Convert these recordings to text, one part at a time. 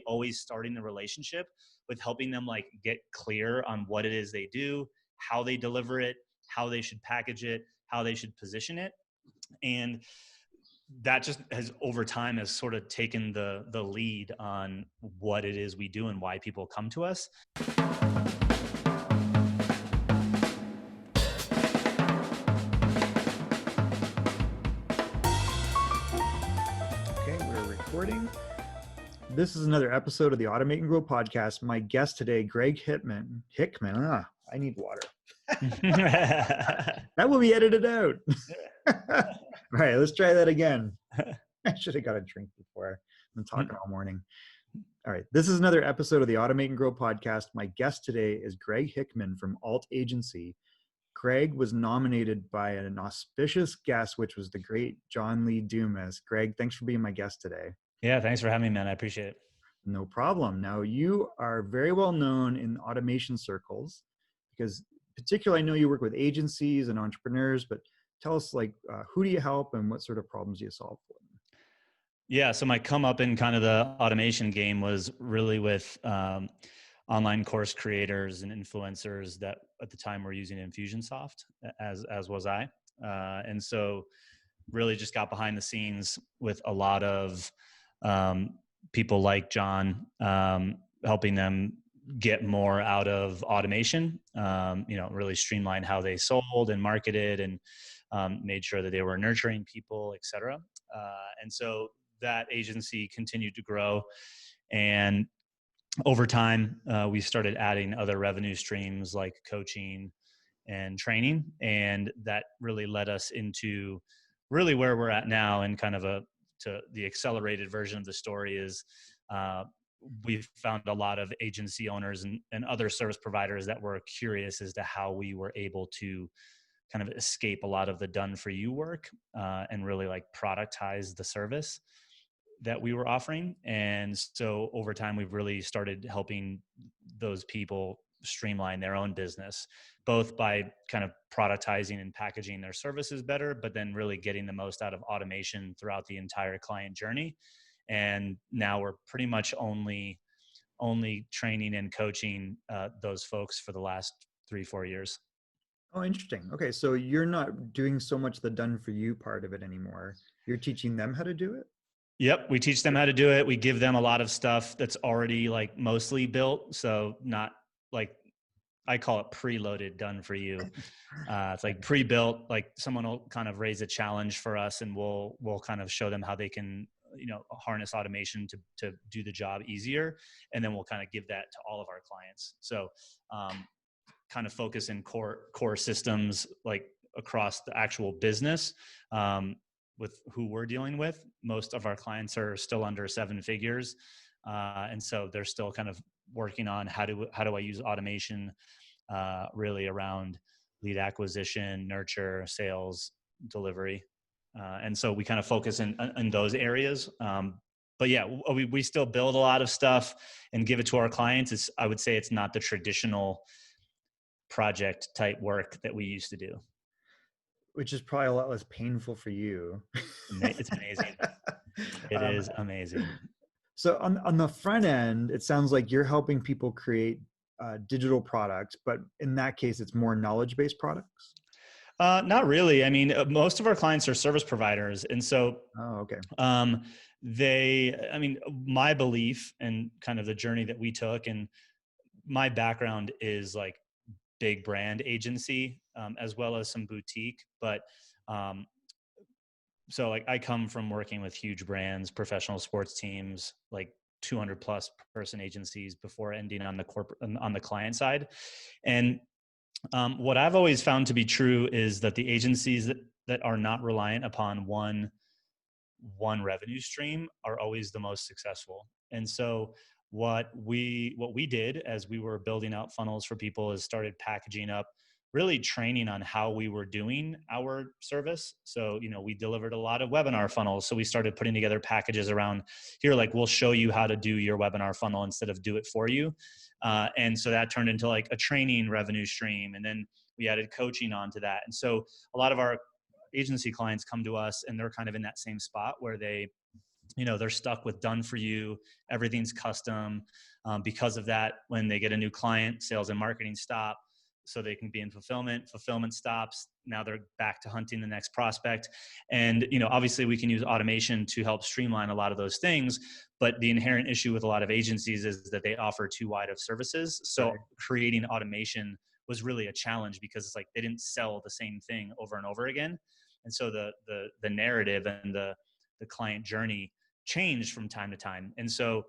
always starting the relationship with helping them like get clear on what it is they do, how they deliver it, how they should package it, how they should position it. And that just has over time has sort of taken the lead on what it is we do and why people come to us. Okay, we're recording. This is another episode of the Automate and Grow podcast. My guest today, Greg Hickman. I need water. That will be edited out. All right, let's try that again. I should have got a drink before. I've been talking all morning. All right, this is another episode of the Automate and Grow podcast. My guest today is Greg Hickman from alt.agency. Greg was nominated by an auspicious guest, which was the great John Lee Dumas. Greg, thanks for being my guest today. Yeah, thanks for having me, man. I appreciate it. No problem. Now, you are very well known in automation circles because particularly I know you work with agencies and entrepreneurs, but tell us who do you help and what sort of problems do you solve for them? Yeah, so my come up in kind of the automation game was really with online course creators and influencers that at the time were using Infusionsoft, as was I. And so really just got behind the scenes with a lot of people like John, helping them get more out of automation, really streamline how they sold and marketed and made sure that they were nurturing people, et cetera. And so that agency continued to grow. And over time, we started adding other revenue streams like coaching and training. And that really led us into really where we're at now, and kind of the accelerated version of the story is we've found a lot of agency owners and other service providers that were curious as to how we were able to kind of escape a lot of the done for you work and really like productize the service that we were offering. And so over time, we've really started helping those people streamline their own business, both by kind of productizing and packaging their services better, but then really getting the most out of automation throughout the entire client journey. And now we're pretty much only training and coaching those folks for the last 3-4 years. Oh, interesting. Okay, so you're not doing so much the done for you part of it anymore. You're teaching them how to do it? Yep. We teach them how to do it. We give them a lot of stuff that's already like mostly built. So not like, I call it preloaded, done for you. It's like pre-built, like someone will kind of raise a challenge for us and we'll kind of show them how they can, harness automation to do the job easier. And then we'll kind of give that to all of our clients. So kind of focus in core systems, like across the actual business, with who we're dealing with. Most of our clients are still under 7 figures. And so they're still kind of working on how do I use automation really around lead acquisition, nurture, sales, delivery. And so we kind of focus in those areas. But yeah, we still build a lot of stuff and give it to our clients. I would say it's not the traditional project type work that we used to do. Which is probably a lot less painful for you. It's amazing. It is amazing. So on the front end, it sounds like you're helping people create digital products, but in that case, it's more knowledge-based products? Not really. I mean, most of our clients are service providers. And so my belief and kind of the journey that we took, and my background is like big brand agency, as well as some boutique. But so like I come from working with huge brands, professional sports teams, like 200 plus person agencies before ending on the client side. And what I've always found to be true is that the agencies that are not reliant upon one revenue stream are always the most successful. And so what we did as we were building out funnels for people is started packaging up really training on how we were doing our service. So, we delivered a lot of webinar funnels. So we started putting together packages around here, like we'll show you how to do your webinar funnel instead of do it for you. And so that turned into like a training revenue stream. And then we added coaching onto that. And so a lot of our agency clients come to us and they're kind of in that same spot where they they're stuck with done for you, everything's custom. Because of that, when they get a new client, sales and marketing stop, so they can be in fulfillment stops. Now they're back to hunting the next prospect. And obviously we can use automation to help streamline a lot of those things, but the inherent issue with a lot of agencies is that they offer too wide of services. So Right. creating automation was really a challenge, because it's like they didn't sell the same thing over and over again. And so the narrative and the client journey changed from time to time. And so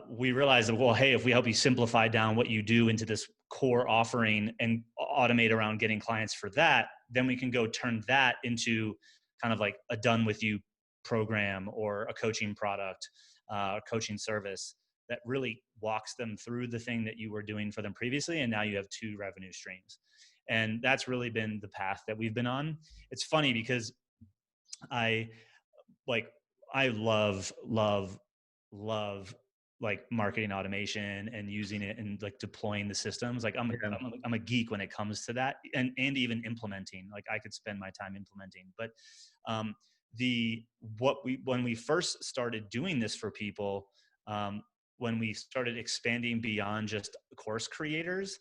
we realized that, well, hey, if we help you simplify down what you do into this core offering and automate around getting clients for that, then we can go turn that into kind of like a done with you program or a coaching product, a coaching service that really walks them through the thing that you were doing for them previously. And now you have two revenue streams. And that's really been the path that we've been on. It's funny because I like, I love like marketing automation and using it and like deploying the systems. Like Yeah. I'm a geek when it comes to that, and even implementing. Like I could spend my time implementing. But um, when we first started doing this for people, when we started expanding beyond just course creators,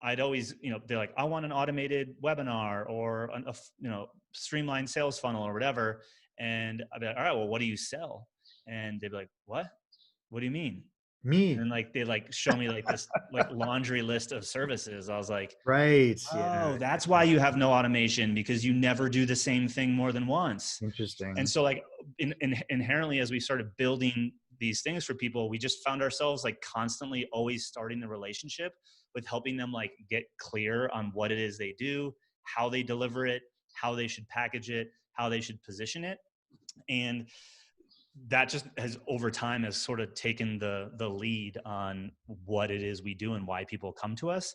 I'd always, they're like, I want an automated webinar or streamlined sales funnel or whatever. And I'd be like, all right, well, what do you sell? And they'd be like, what do you mean? And Me. then like, they like show me like this like laundry list of services. I was like, Right. Yeah. oh, that's why you have no automation, because you never do the same thing more than once. And Interesting. so like inherently, as we started building these things for people, we just found ourselves like constantly always starting the relationship with helping them like get clear on what it is they do, how they deliver it, how they should package it, how they should position it. And that just has over time has sort of taken the lead on what it is we do and why people come to us,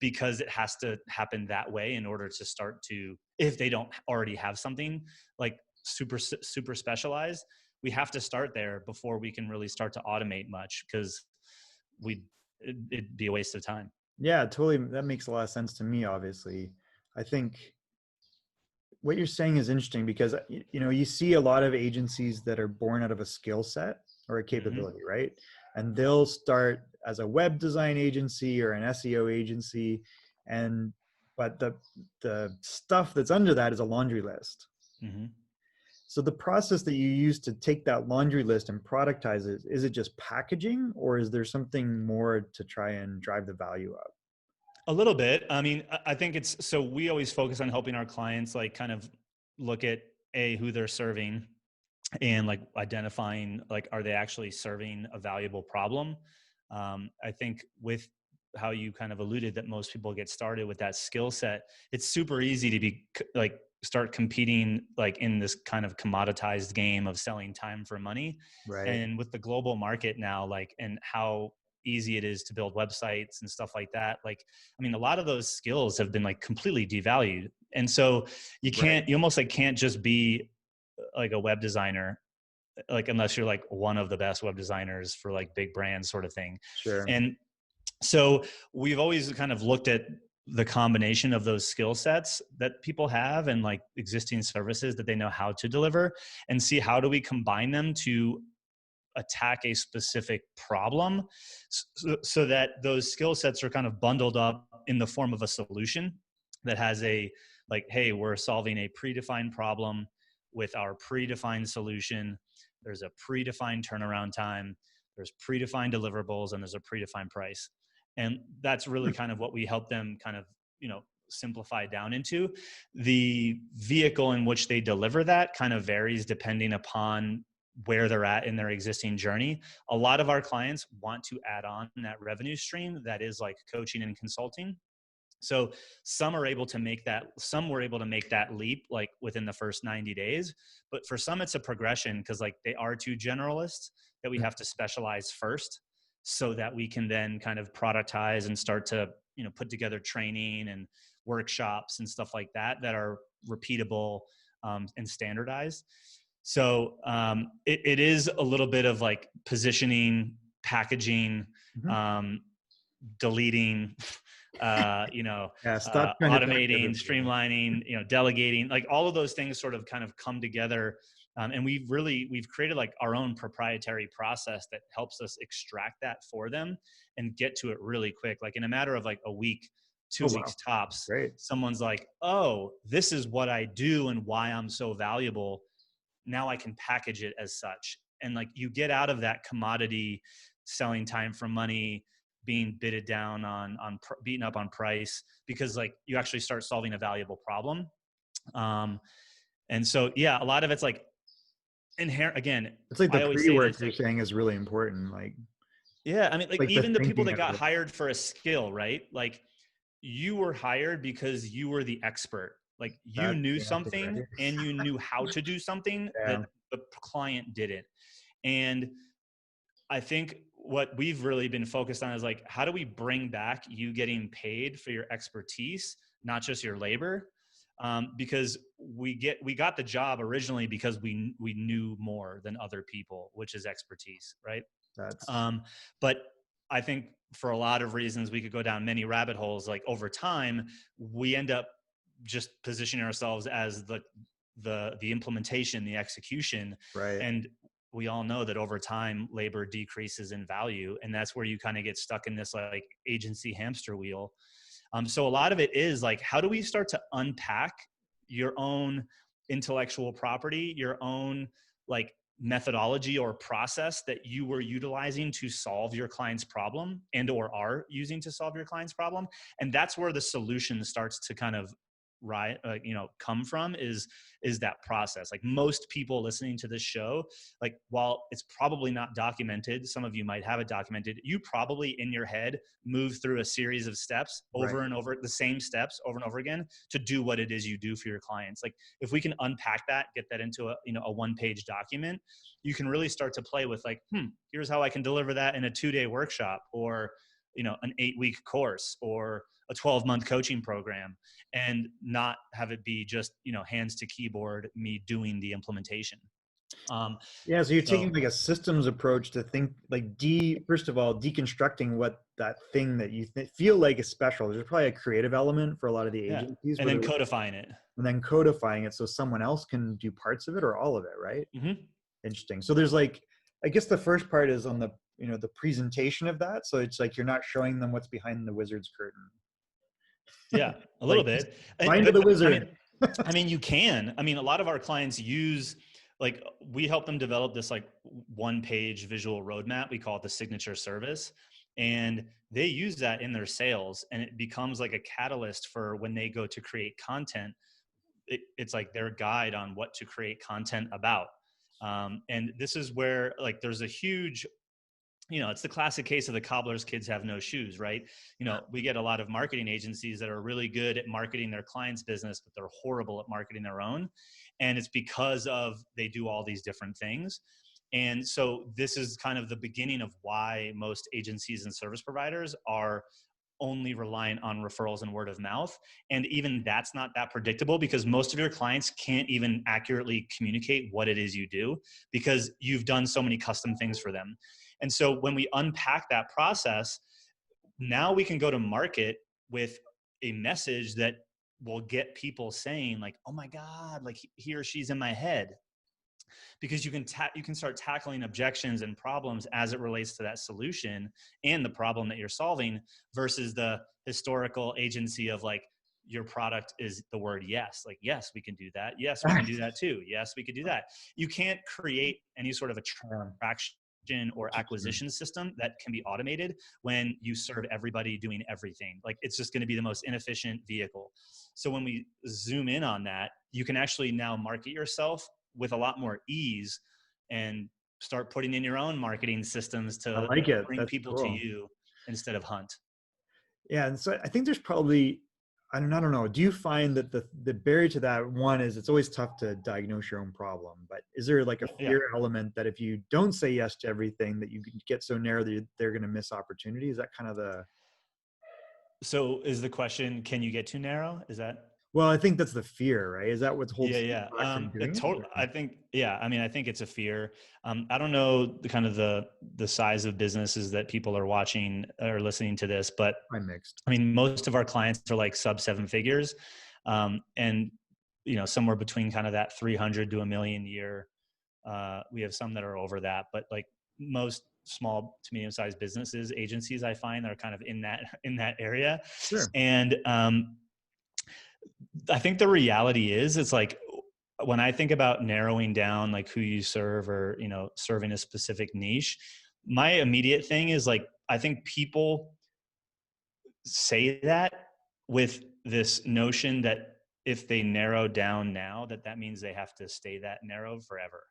because it has to happen that way in order to start to, if they don't already have something like super specialized, we have to start there before we can really start to automate much, because it'd be a waste of time. Yeah, totally. That makes a lot of sense to me, obviously. I think what you're saying is interesting because you see a lot of agencies that are born out of a skill set or a Mm-hmm. capability, right? And they'll start as a web design agency or an SEO agency, and but the stuff that's under that is a laundry list. Mm-hmm. So the process that you use to take that laundry list and productize it, is it just packaging, or is there something more to try and drive the value up? A little bit. I mean, I think it's, so we always focus on helping our clients like kind of look at who they're serving, and like identifying like, are they actually serving a valuable problem. I think with how you kind of alluded that most people get started with that skill set, it's super easy to be like start competing like in this kind of commoditized game of selling time for money. Right. And with the global market now, like, and how easy it is to build websites and stuff like that, like, I mean, a lot of those skills have been like completely devalued. And so Right. you almost like can't just be like a web designer, like unless you're like one of the best web designers for like big brands sort of thing. Sure. And so we've always kind of looked at the combination of those skill sets that people have and like existing services that they know how to deliver, and see how do we combine them to attack a specific problem, so that those skill sets are kind of bundled up in the form of a solution that has a, like, hey, we're solving a predefined problem with our predefined solution. There's a predefined turnaround time, there's predefined deliverables, and there's a predefined price. And that's really kind of what we help them kind of, simplify down into. The vehicle in which they deliver that kind of varies depending upon where they're at in their existing journey. A lot of our clients want to add on that revenue stream that is like coaching and consulting. So some were able to make that leap like within the first 90 days. But for some, it's a progression, because like they are too generalists that we have to specialize first, so that we can then kind of productize and start to, put together training and workshops and stuff like that that are repeatable and standardized. So it is a little bit of like positioning, packaging, Mhm. um, deleting, Yeah, stop trying to talk to automating, everybody. streamlining, delegating, like all of those things sort of kind of come together And we've created like our own proprietary process that helps us extract that for them and get to it really quick. Like in a matter of like a week, two Oh, weeks wow. tops, Great. someone's like, oh, this is what I do and why I'm so valuable. Now I can package it as such. And like you get out of that commodity selling time for money, being bidded down beaten up on price, because like you actually start solving a valuable problem. And so, yeah, a lot of it's like inherent. Again, It's like the I always say pre-work this, you're like, saying is really important. yeah, I mean, like Like the even the people thinking that of got it. hired for a skill, right? Like you were hired because you were the expert. Like you That's knew the answer, something right? and you knew how to do something that Yeah, the client didn't. And I think what we've really been focused on is like, how do we bring back you getting paid for your expertise, not just your labor? Because we got the job originally because we knew more than other people, which is expertise, right? that's But I think for a lot of reasons, we could go down many rabbit holes. Like over time, we end up just positioning ourselves as the implementation, the execution, right. and we all know that over time labor decreases in value, and that's where you kind of get stuck in this like agency hamster wheel. So a lot of it is like, how do we start to unpack your own intellectual property, your own like methodology or process that you were utilizing to solve your client's problem and or are using to solve your client's problem? And that's where the solution starts to kind of come from, is that process. Like most people listening to this show, like while it's probably not documented, some of you might have it documented, you probably in your head move through a series of steps Right. over and over, the same steps over and over again to do what it is you do for your clients. Like if we can unpack that, get that into a one-page document, you can really start to play with like, here's how I can deliver that in a 2-day workshop, or an 8-week course, or a 12-month coaching program, and not have it be just hands to keyboard, me doing the implementation. Yeah, so you're taking So like a systems approach to think like first of all, deconstructing what that thing that you feel like is special. There's probably a creative element for a lot of the yeah, agencies and where then they're, codifying it. and then codifying it so someone else can do parts of it or all of it, right? Hmm. Interesting. So there's like, I guess the first part is on the, the presentation of that. So it's like you're not showing them what's behind the wizard's curtain. Yeah, a little Like just bit. find But the I wizard. mean, you can. I mean, a lot of our clients use, like, we help them develop this like one-page visual roadmap. We call it the signature service. And they use that in their sales, and it becomes like a catalyst for when they go to create content. It's like their guide on what to create content about. And this is where like there's a huge, it's the classic case of the cobbler's kids have no shoes, right? We get a lot of marketing agencies that are really good at marketing their clients' business, but they're horrible at marketing their own. And it's because of they do all these different things. And so this is kind of the beginning of why most agencies and service providers are only reliant on referrals and word of mouth. And even that's not that predictable, because most of your clients can't even accurately communicate what it is you do, because you've done so many custom things for them. And so when we unpack that process, now we can go to market with a message that will get people saying like, oh my God, like he or she's in my head. Because you can start tackling objections and problems as it relates to that solution and the problem that you're solving, versus the historical agency of like, your product is the word yes, like, yes, we can do that, yes, we can do that too, yes, we could do that. You can't create any sort of attraction or acquisition system that can be automated when you serve everybody doing everything. Like, it's just going to be the most inefficient vehicle. So when we zoom in on that, you can actually now market yourself with a lot more ease and start putting in your own marketing systems I to like it. bring That's people to cool. you instead of hunt. Yeah, and so I think there's probably, I don't know. Do you find that the barrier to that one is it's always tough to diagnose your own problem, but is there like a Yeah. fear element that if you don't say yes to everything, that you can get so narrow that they're going to miss opportunity? Is that kind of the? So is the question, can you get too narrow? Is that? Well, I think that's the fear, right? Is that what Yeah, holds yeah. people back from doing it? I think, yeah. I mean, I think it's a fear. I don't know the kind of the size of businesses that people are watching or listening to this, but I'm mixed. I mean, most of our clients are like sub 7 figures, and somewhere between kind of that 300 to a million year We have some that are over that, but like most small to medium sized businesses, agencies, I find are kind of in that area. Sure. And I think the reality is, it's like, when I think about narrowing down like who you serve, or, you know, serving a specific niche, my immediate thing is like, I think people say that with this notion that if they narrow down now, that means they have to stay that narrow forever.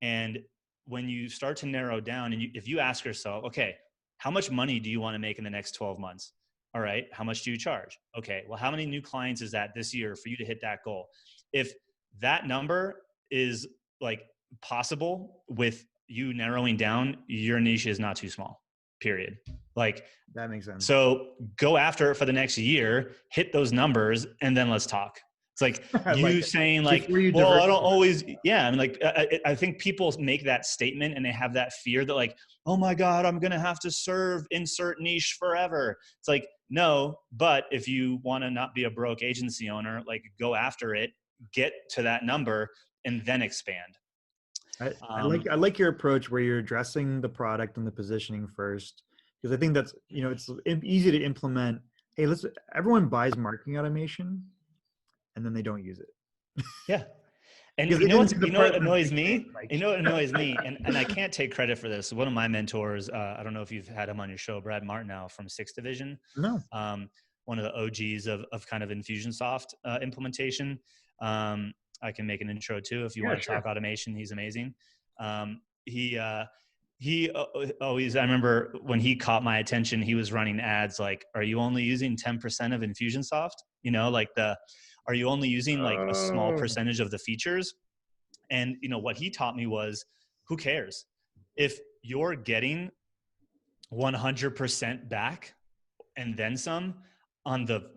And when you start to narrow down, and if you ask yourself, okay, how much money do you want to make in the next 12 months? All right, how much do you charge? Okay, well, how many new clients is that this year for you to hit that goal? If that number is like possible with you narrowing down, your niche is not too small, period. Like, That makes sense. so go after it for the next year, hit those numbers, and then let's talk. It's like I like you it. saying like, Before you well, I don't diversify. always, yeah. I mean, like, I think people make that statement and they have that fear that like, oh my God, I'm going to have to serve insert niche forever. It's like, no, but if you want to not be a broke agency owner, like, go after it, get to that number, and then expand. I like your approach where you're addressing the product and the positioning first, because I think that's, you know, it's easy to implement. Hey, everyone buys marketing automation and then they don't use it Yeah. And because they didn't do the you know part what in the annoys beginning. me? Like, You know what annoys me? And I can't take credit for this. One of my mentors, I don't know if you've had him on your show, Brad Martinow from Sixth Division, no. um, one of the OGs of kind of Infusionsoft implementation. I can make an intro too if you Yeah, want to sure. talk automation. He's amazing. He always, I remember when he caught my attention, he was running ads like, "Are you only using 10% of Infusionsoft? You know, like are you only using like a small Oh, percentage of the features?" And, you know, what he taught me was, who cares if you're getting 100% back and then some on the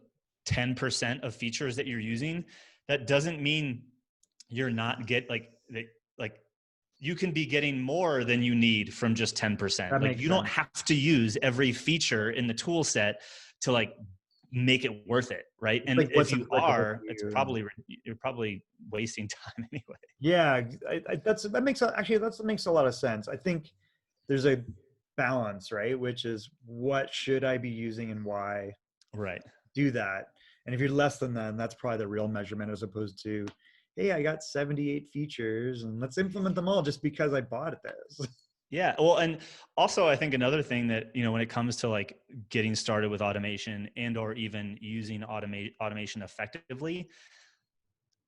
10% of features that you're using? That doesn't mean you're not like you can be getting more than you need from just 10%. that Like, makes you don't sense. have to use every feature in the tool set to like make it worth it, right? It's And like if what's you applicable are, to it's you. probably, you're probably wasting time anyway. Yeah, that makes actually that makes a lot of sense. I think there's a balance, right? Which is what should I be using and why? Right. Do that. And if you're less than that, that's probably the real measurement, as opposed to, hey, I got 78 features and let's implement them all just because I bought this. Yeah. Well, and also I think another thing that, you know, when it comes to like getting started with automation and or even using automation effectively,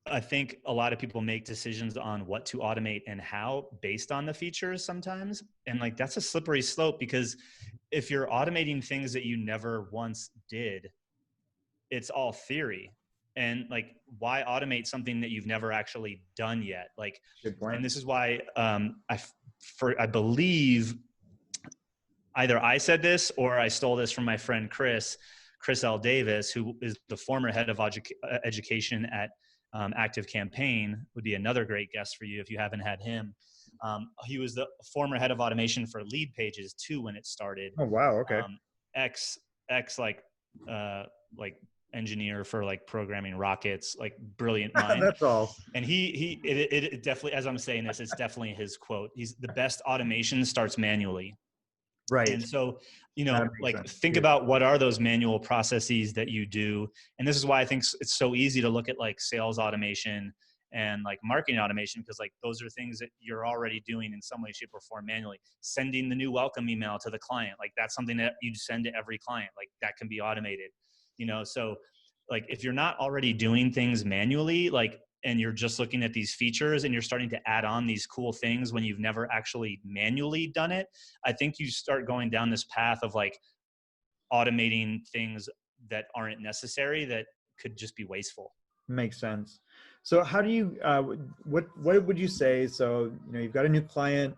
I think a lot of people make decisions on what to automate and how based on the features sometimes. And like, that's a slippery slope, because if you're automating things that you never once did, it's all theory. And like, why automate something that you've never actually done yet? Like, Good point. and this is why I believe either I said this or I stole this from my friend Chris L. Davis, who is the former head of education at Active Campaign, would be another great guest for you if you haven't had him. He was the former head of automation for Lead Pages too when it started. Oh wow, okay. Ex like engineer for like programming rockets, like brilliant mind. That's all. And it definitely, as I'm saying this, it's definitely his quote. He's the best automation starts manually. Right. And so, you That know, makes like, sense. think about what are those manual processes that you do. And this is why I think it's so easy to look at like sales automation and like marketing automation, because like those are things that you're already doing in some way, shape, or form manually. Sending the new welcome email to the client, like that's something that you send to every client, like that can be automated, you know? So like, if you're not already doing things manually, like, and you're just looking at these features and you're starting to add on these cool things when you've never actually manually done it, I think you start going down this path of like automating things that aren't necessary, that could just be wasteful. Makes sense. So how do you what would you say? So, you know, you've got a new client.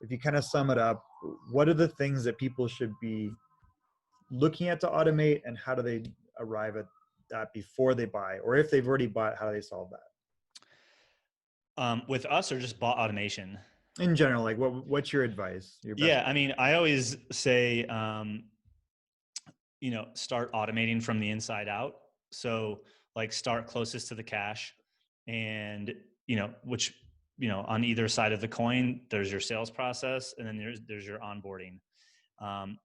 If you kind of sum it up, what are the things that people should be looking at to automate, and how do they arrive at that before they buy? Or if they've already bought, how do they solve that? With us, or just bot automation? In general, like what's your advice? Your best. Yeah, I mean, I always say, you know, start automating from the inside out. So like, start closest to the cash, and, you know, which on either side of the coin, there's your sales process, and then there's your onboarding.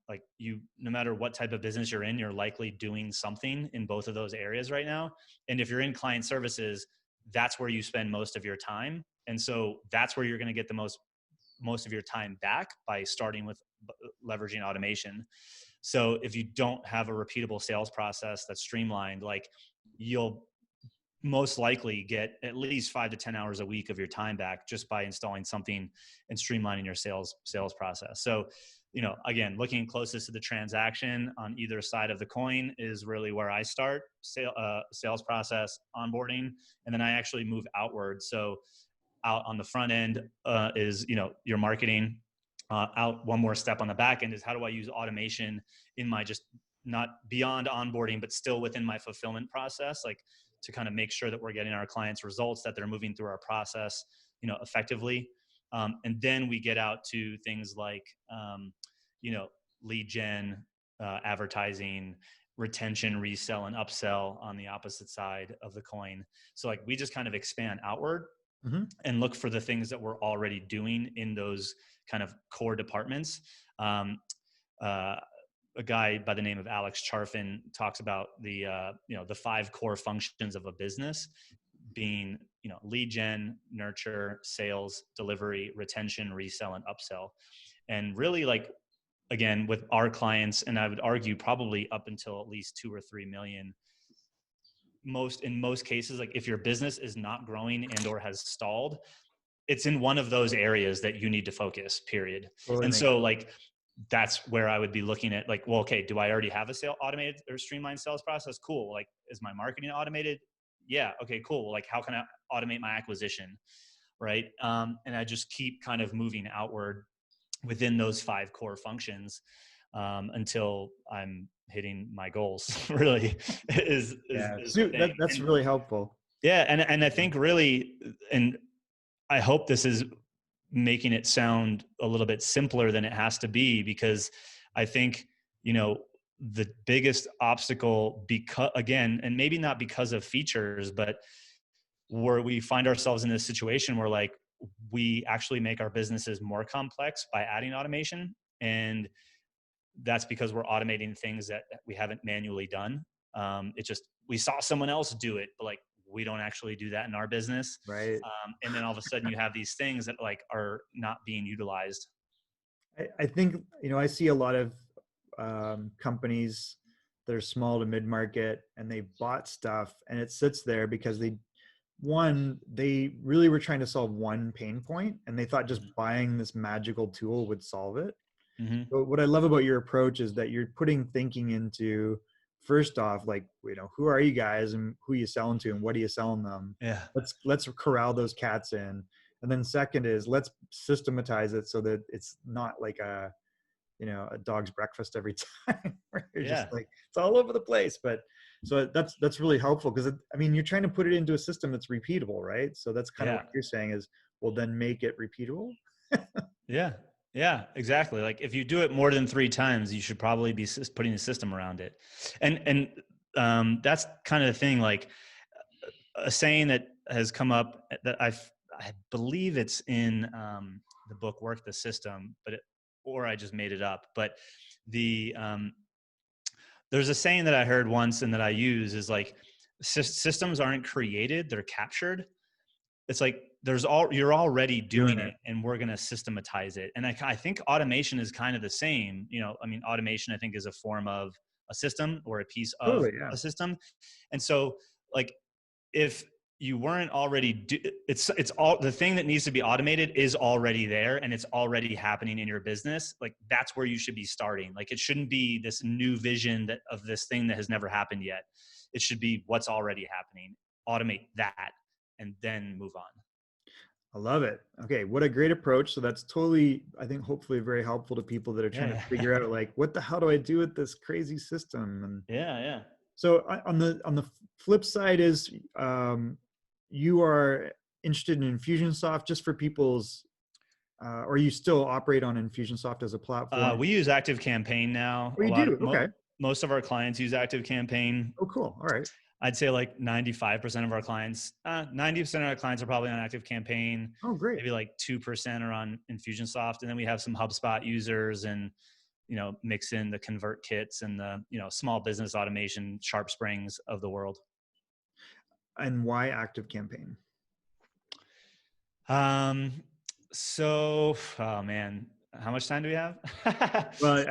Like no matter what type of business you're in, you're likely doing something in both of those areas right now. And if you're in client services, that's where you spend most of your time. And so that's where you're going to get the most of your time back by starting with leveraging automation. So if you don't have a repeatable sales process that's streamlined, like you'll most likely get at least 5 to 10 hours a week of your time back just by installing something and streamlining your sales process. So, again, looking closest to the transaction on either side of the coin is really where I start. Sales process, onboarding, and then I actually move outward. So out on the front end is, your marketing. Out one more step on the back end is how do I use automation in my just not beyond onboarding, but still within my fulfillment process, like to kind of make sure that we're getting our clients results, that they're moving through our process, effectively. And then we get out to things like, lead gen, advertising, retention, resell, and upsell on the opposite side of the coin. So like we just kind of expand outward and look for the things that we're already doing in those kind of core departments. A guy by the name of Alex Charfin talks about the 5 core functions of a business being, lead gen, nurture, sales, delivery, retention, resell, and upsell. And really, like, again, with our clients, and I would argue probably up until at least 2 or 3 million, in most cases, like if your business is not growing and or has stalled, it's in one of those areas that you need to focus, period. Totally. And so like, that's where I would be looking at, like, well, okay, do I already have a automated or streamlined sales process? Cool. Like, is my marketing automated? Yeah. Okay, cool. Like, how can I automate my acquisition? Right. And I just keep kind of moving outward within those 5 core functions until I'm hitting my goals. Really is that's really helpful. Yeah. And I think really, and I hope this is making it sound a little bit simpler than it has to be, because I think, the biggest obstacle, because again, and maybe not because of features, but where we find ourselves in this situation where like we actually make our businesses more complex by adding automation. And that's because we're automating things that we haven't manually done. We saw someone else do it, but like, we don't actually do that in our business. Right. And then all of a sudden you have these things that like are not being utilized. I think, I see a lot of companies that are small to mid-market, and they bought stuff and it sits there because they really were trying to solve one pain point, and they thought just buying this magical tool would solve it. Mm-hmm. But what I love about your approach is that you're putting thinking into, first off, like, who are you guys and who are you selling to and what are you selling them? Yeah. Let's corral those cats in. And then second is let's systematize it so that it's not like a dog's breakfast every time. You're just like, it's all over the place. But so that's really helpful, because you're trying to put it into a system that's repeatable, right? So that's kind of what you're saying is, well, then make it repeatable. Yeah, exactly. Like if you do it more than 3 times, you should probably be putting a system around it. And that's kind of the thing, like a saying that has come up that I believe it's in the book, Work the System, or I just made it up. But there's a saying that I heard once and that I use is like, systems aren't created, they're captured. It's like you're already doing it, and we're going to systematize it. And I think automation is kind of the same. Automation, I think, is a form of a system or a piece of a system. And so like, if you weren't already it's all the thing that needs to be automated is already there and it's already happening in your business. Like that's where you should be starting. Like it shouldn't be this new vision of this thing that has never happened yet. It should be what's already happening. Automate that and then move on. I love it. Okay. What a great approach. So that's totally, I think, hopefully very helpful to people that are trying to figure out like, what the hell do I do with this crazy system? And yeah. So on the flip side is, you are interested in Infusionsoft just for people's, or you still operate on Infusionsoft as a platform? We use ActiveCampaign now. Oh, you do? Okay. Most of our clients use ActiveCampaign. Oh, cool. All right. I'd say like 95% of our clients, 90% of our clients are probably on ActiveCampaign. Oh, great. Maybe like 2% are on Infusionsoft. And then we have some HubSpot users and, mix in the convert kits and the, small business automation Sharp Springs of the world. And why ActiveCampaign? Oh man, how much time do we have? Well,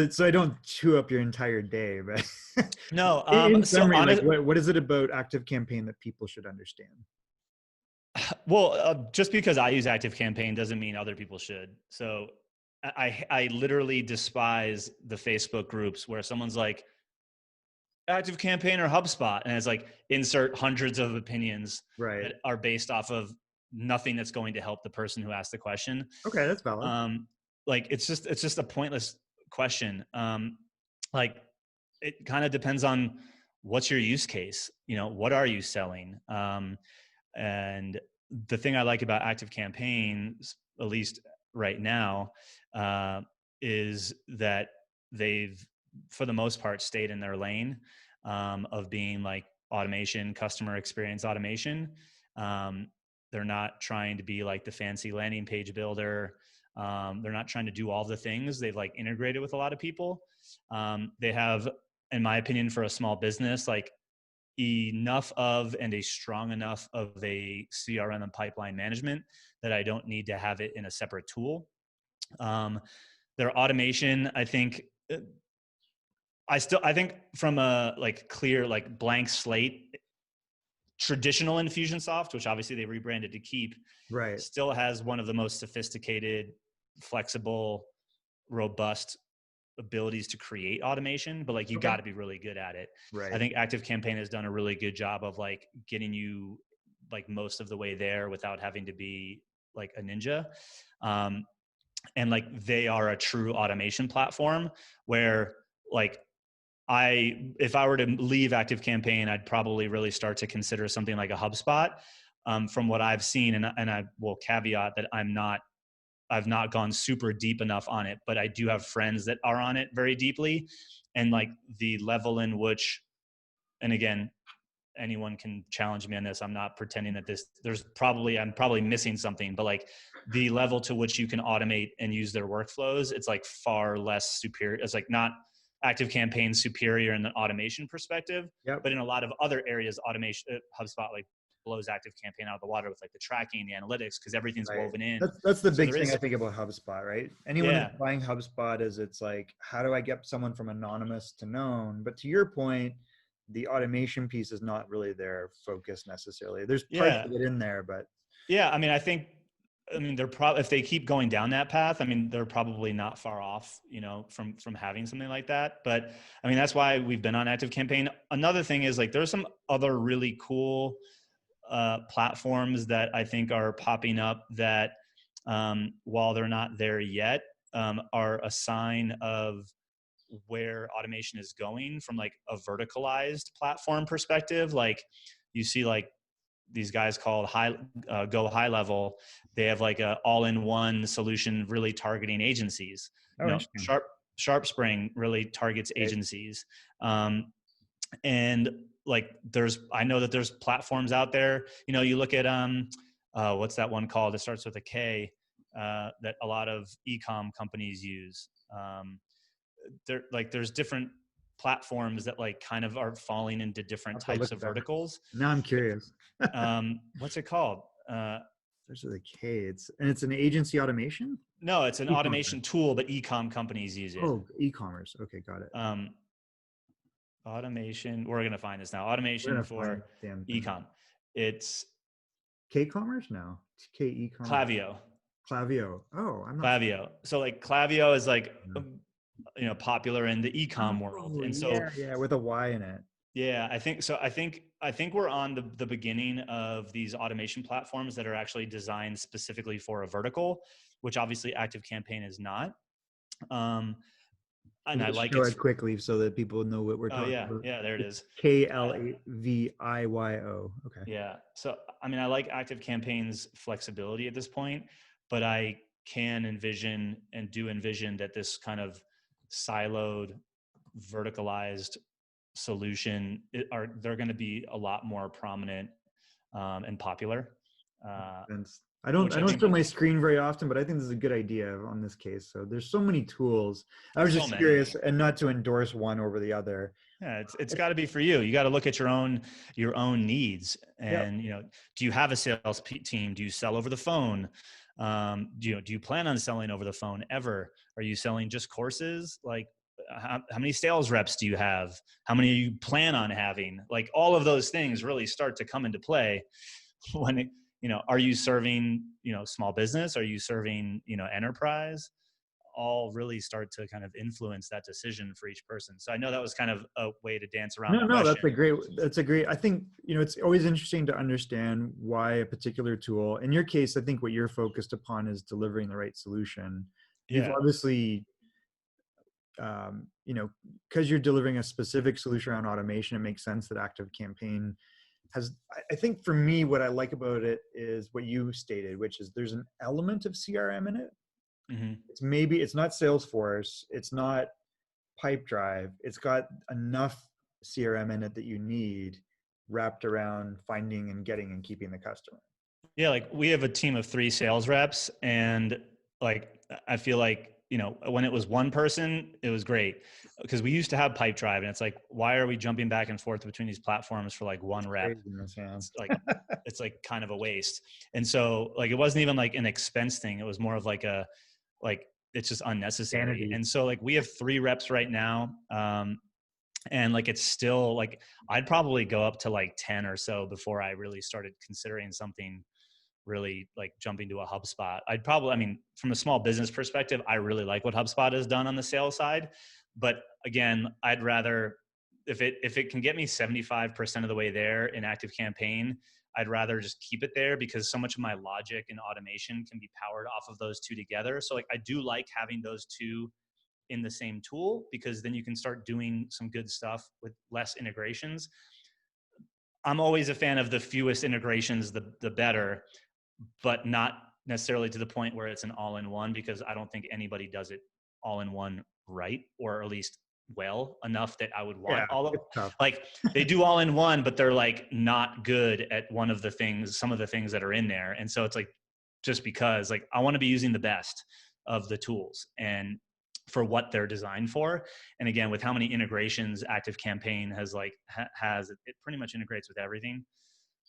so I don't chew up your entire day, but No. in So summary, honest, what is it about ActiveCampaign that people should understand? well, just because I use ActiveCampaign doesn't mean other people should. So I literally despise the Facebook groups where someone's like ActiveCampaign or HubSpot, and it's like insert hundreds of opinions Right. that are based off of nothing that's going to help the person who asked the question. Okay, that's valid. Like it's just a pointless question. Like it kind of depends on what's your use case. What are you selling? And the thing I like about ActiveCampaign, at least right now, is that they've, for the most part, stayed in their lane of being like automation, customer experience automation. They're not trying to be like the fancy landing page builder. They're not trying to do all the things. They've like integrated with a lot of people. They have, in my opinion, for a small business, like enough of and a strong enough of a CRM and pipeline management that I don't need to have it in a separate tool. Their automation, I think, I think from a like clear, like blank slate, traditional Infusionsoft, which obviously they rebranded to Keep, Right. still has one of the most sophisticated, flexible, robust abilities to create automation, but like you got to be really good at it. Right. I think ActiveCampaign has done a really good job of like getting you like most of the way there without having to be like a ninja. And like they are a true automation platform where like if I were to leave ActiveCampaign, I'd probably really start to consider something like a HubSpot. From what I've seen, and I will caveat that I've not gone super deep enough on it, but I do have friends that are on it very deeply. And like the level in which, and again, anyone can challenge me on this. I'm not pretending that I'm probably missing something, but like the level to which you can automate and use their workflows, it's like far less superior. It's like not ActiveCampaign superior in the automation perspective, but in a lot of other areas, automation, HubSpot like blows ActiveCampaign out of the water with like the tracking, the analytics, because everything's woven in. That's the big thing I think about HubSpot, right? Anyone Yeah. that's buying HubSpot it's like, how do I get someone from anonymous to known? But to your point, the automation piece is not really their focus necessarily. There's parts of it in there, but yeah, I mean, they're probably, if they keep going down that path, I mean, they're probably not far off, from having something like that. But I mean, that's why we've been on ActiveCampaign. Another thing is like, there's some other really cool platforms that I think are popping up that, while they're not there yet, are a sign of where automation is going from like a verticalized platform perspective. Like you see like these guys called Go High Level. They have like a all-in-one solution really targeting agencies. Sharp Spring really targets agencies. And like I know that there's platforms out there, you look at what's that one called that starts with a K, that a lot of e-com companies use. There's different platforms that like kind of are falling into different types of verticals. Now I'm curious. What's it called? Starts with a K. It's an agency automation? No, it's an automation tool, but e-com companies use it. Oh, e-commerce. Okay, got it. Automation. We're gonna find this now. Automation for e-com. It's K-commerce? No, it's K-e-commerce. Klaviyo. Oh, I'm not. Klaviyo. So like Klaviyo is like, popular in the e-com world, and so with a Y in it. Yeah, I think so. I think we're on the beginning of these automation platforms that are actually designed specifically for a vertical, which obviously ActiveCampaign is not. And I like it quickly so that people know what we're talking about. Yeah, there it is. KLAVIYO. Okay. Yeah. So I mean, I like ActiveCampaign's flexibility at this point, but I can envision that this kind of siloed, verticalized solution they're going to be a lot more prominent and popular. And Which I I don't think show my screen very often, but I think this is a good idea on this case. So there's so many tools. I was so just many. curious, and not to endorse one over the other. Yeah, it's got to be for you. You got to look at your own needs, Yep. and do you have a sales team? Do you sell over the phone? Do you plan on selling over the phone ever? Are you selling just courses? Like, how many sales reps do you have? How many you plan on having? Like, all of those things really start to come into play when are you serving small business? Are you serving enterprise? All really start to kind of influence that decision for each person. So I know that was kind of a way to dance around the No, question. that's a great, I think, it's always interesting to understand why a particular tool, in your case, I think what you're focused upon is delivering the right solution. You've Yeah. obviously, because you're delivering a specific solution around automation, it makes sense that Active Campaign has, I think for me, what I like about it is what you stated, which is there's an element of CRM in it. Mm-hmm. It's not Salesforce, it's not Pipedrive. It's got enough CRM in it that you need wrapped around finding and getting and keeping the customer. Yeah, like we have a team of 3 sales reps, and like I feel like when it was one person, it was great because we used to have Pipedrive, and it's like, why are we jumping back and forth between these platforms for like one rep? Craziness, yeah. It's like kind of a waste. And so like it wasn't even like an expense thing. It was more of like it's just unnecessary. Sanity. And so like we have 3 reps right now. And like it's still like I'd probably go up to like 10 or so before I really started considering something really like jumping to a HubSpot. I mean, from a small business perspective, I really like what HubSpot has done on the sales side. But again, I'd rather, if it can get me 75% of the way there in Active Campaign, I'd rather just keep it there because so much of my logic and automation can be powered off of those two together. So like I do like having those two in the same tool because then you can start doing some good stuff with less integrations. I'm always a fan of the fewest integrations, the better, but not necessarily to the point where it's an all-in-one, because I don't think anybody does it all-in-one right, or at least well enough that I would want all of, It's tough. like they do all-in-one, but they're like not good at some of the things that are in there. And so it's like, just because like I want to be using the best of the tools and for what they're designed for. And again, with how many integrations Active Campaign has, it pretty much integrates with everything.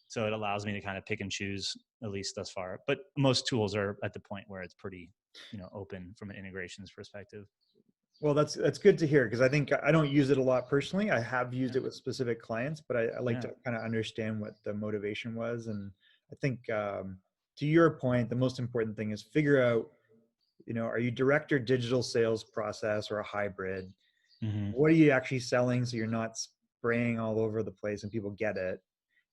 So it allows me to kind of pick and choose, at least thus far. But most tools are at the point where it's pretty, open from an integrations perspective. Well, that's good to hear, because I think I don't use it a lot personally. I have used it with specific clients, but I like to kind of understand what the motivation was. And I think to your point, the most important thing is figure out, are you direct or digital sales process or a hybrid? Mm-hmm. What are you actually selling so you're not spraying all over the place and people get it?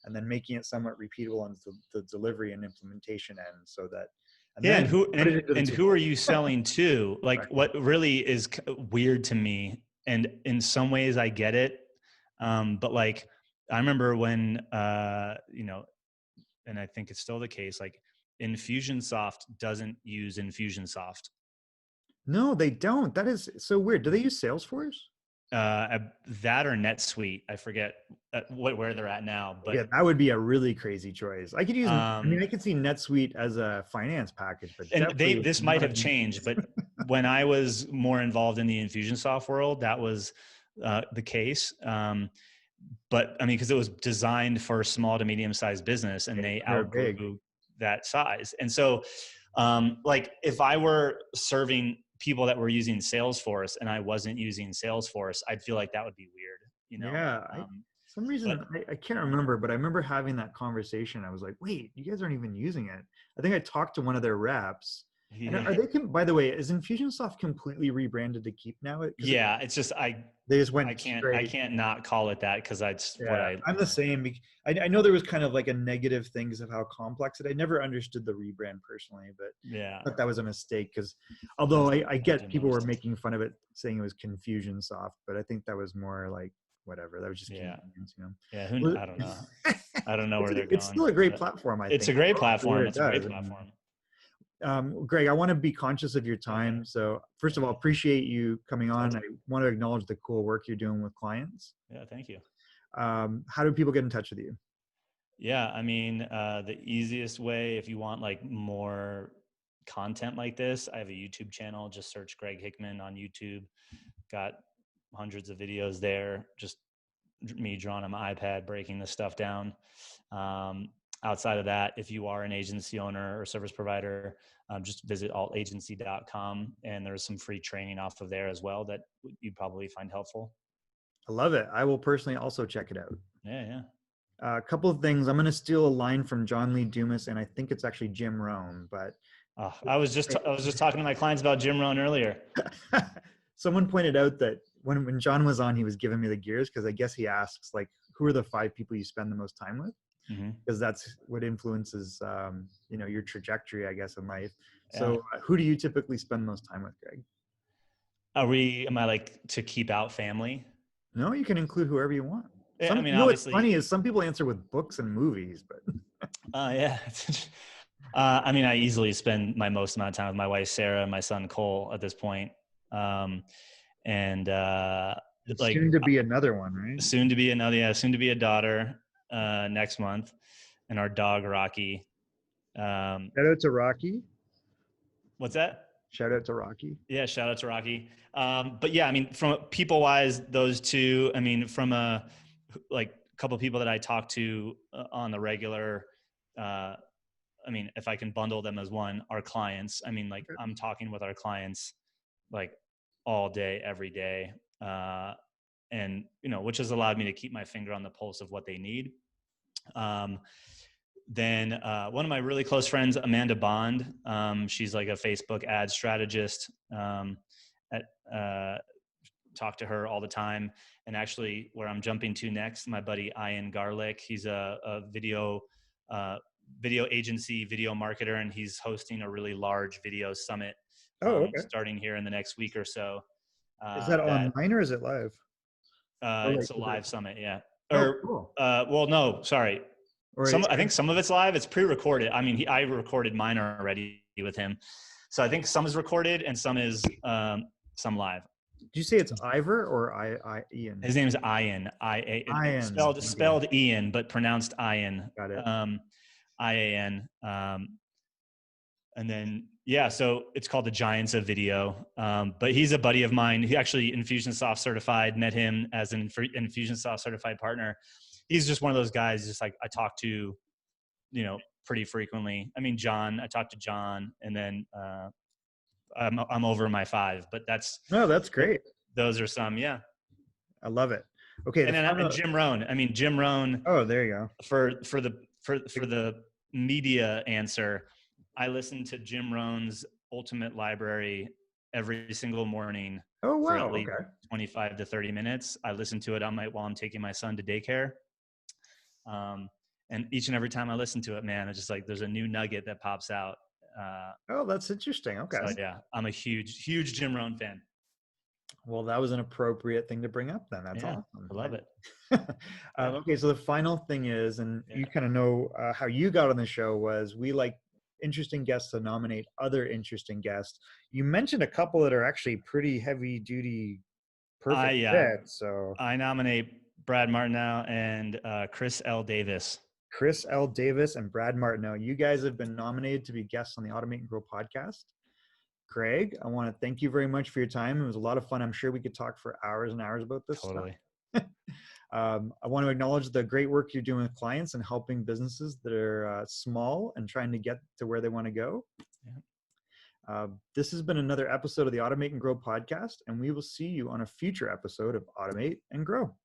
And then making it somewhat repeatable on the delivery and implementation end, so that, and Yeah, then and who are you selling to? Like, Correct. what really is weird to me, and in some ways I get it, but like I remember when and I think it's still the case. Like, Infusionsoft doesn't use Infusionsoft. No, they don't. That is so weird. Do they use Salesforce? That or NetSuite, I forget where they're at now, but Yeah, that would be a really crazy choice. I could use, I mean, um I could see NetSuite as a finance package, but and definitely this might not have changed, but when I was more involved in the Infusionsoft world, that was the case. But I mean, because it was designed for small to medium sized business, and they they're big. outgrew that size. And so like if I were serving people that were using Salesforce and I wasn't using Salesforce, I'd feel like that would be weird. Yeah, some reason But I can't remember, but I remember having that conversation. I was like, wait, you guys aren't even using it. I think I talked to one of their reps. And yeah, are they, by the way, is Infusionsoft completely rebranded to Keep now? yeah, it's just They just went I straight. can't not call it that because that's what Yeah, I'm the same. I know there was kind of like a negative things of how complex it. I never understood the rebrand personally, but yeah. I thought that was a mistake, because although I Do get people were most. making fun of it, saying it was Confusionsoft, but I think that was more like whatever. That was just Yeah. convenience. Yeah, Well, I don't know. I don't know where they're it's going. still a great But platform, I it's think, a great for what platform. it It's a great does. And platform. Greg, I want to be conscious of your time. So first of all, appreciate you coming on. I want to acknowledge the cool work you're doing with clients. Yeah, thank you. How do people get in touch with you? Yeah, I mean, the easiest way, if you want like more content like this, I have a YouTube channel. Just search Greg Hickman on YouTube. Got hundreds of videos there. Just me drawn on my iPad, breaking this stuff down. Outside of that, if you are an agency owner or service provider, just visit alt.agency.com, and there's some free training off of there as well that you'd probably find helpful. I love it. I will personally also check it out. Yeah, yeah. A couple of things. I'm going to steal a line from John Lee Dumas, and I think it's actually Jim Rohn. But I was just talking to my clients about Jim Rohn earlier. Someone pointed out that when John was on, he was giving me the gears because I guess he asks like, who are the 5 people you spend the most time with? Because that's what influences your trajectory, I guess, in life. So who do you typically spend the most time with, Greg? Am I like to keep out family? No, you can include whoever you want. I mean, what's obviously, funny is some people answer with books and movies, but yeah. I mean, I easily spend my most amount of time with my wife Sarah and my son Cole at this point. And like soon to be another one, right? Soon to be a daughter next month, and our dog Rocky. Shout out to Rocky. What's that? Shout out to Rocky. Yeah, shout out to Rocky. But yeah, I mean, from people wise, those two. I mean, from a couple of people that I talk to on the regular. I mean, if I can bundle them as one, our clients. I mean, like I'm talking with our clients like all day, every day. And which has allowed me to keep my finger on the pulse of what they need. Then one of my really close friends, Amanda Bond, she's like a Facebook ad strategist. Talk to her all the time. And actually, where I'm jumping to next, my buddy Ian Garlick, he's a video agency, video marketer, and he's hosting a really large video summit starting here in the next week or so. Is that online or is it live? It's a live summit, yeah. Cool. Well, no, sorry. I think some of it's live. It's pre-recorded. I mean, I recorded mine already with him, so I think some is recorded and some is some live. Did you say it's Ivor or Ian? His name is Ian. Ian. Spelled Ian, but pronounced Ian. Got it. IAN. And then, so it's called the Giants of Video. But he's a buddy of mine. He actually Infusionsoft certified, met him as an Infusionsoft certified partner. He's just one of those guys, just like I talk to, pretty frequently. I mean, I talked to John, and then I'm over my 5, but that's great. Those are some, yeah. I love it. Okay. And then Jim Rohn. I mean, Jim Rohn. Oh, there you go. For the media answer, I listen to Jim Rohn's Ultimate Library every single morning. Oh, wow. For at least 25 to 30 minutes. I listen to it while I'm taking my son to daycare. And each and every time I listen to it, man, it's just like there's a new nugget that pops out. That's interesting. Okay. So yeah, I'm a huge Jim Rohn fan. Well, that was an appropriate thing to bring up then. That's awesome. I love it. Okay, so the final thing is, and you kind of know how you got on the show, was we like interesting guests to nominate other interesting guests. You mentioned a couple that are actually pretty heavy duty, perfect fit. So I nominate Brad Martineau and Chris L. Davis. Chris L. Davis and Brad Martineau. You guys have been nominated to be guests on the Automate and Grow podcast. Craig, I want to thank you very much for your time. It was a lot of fun. I'm sure we could talk for hours and hours about this Totally. stuff. I want to acknowledge the great work you're doing with clients and helping businesses that are small and trying to get to where they want to go. Yeah. This has been another episode of the Automate and Grow podcast, and we will see you on a future episode of Automate and Grow.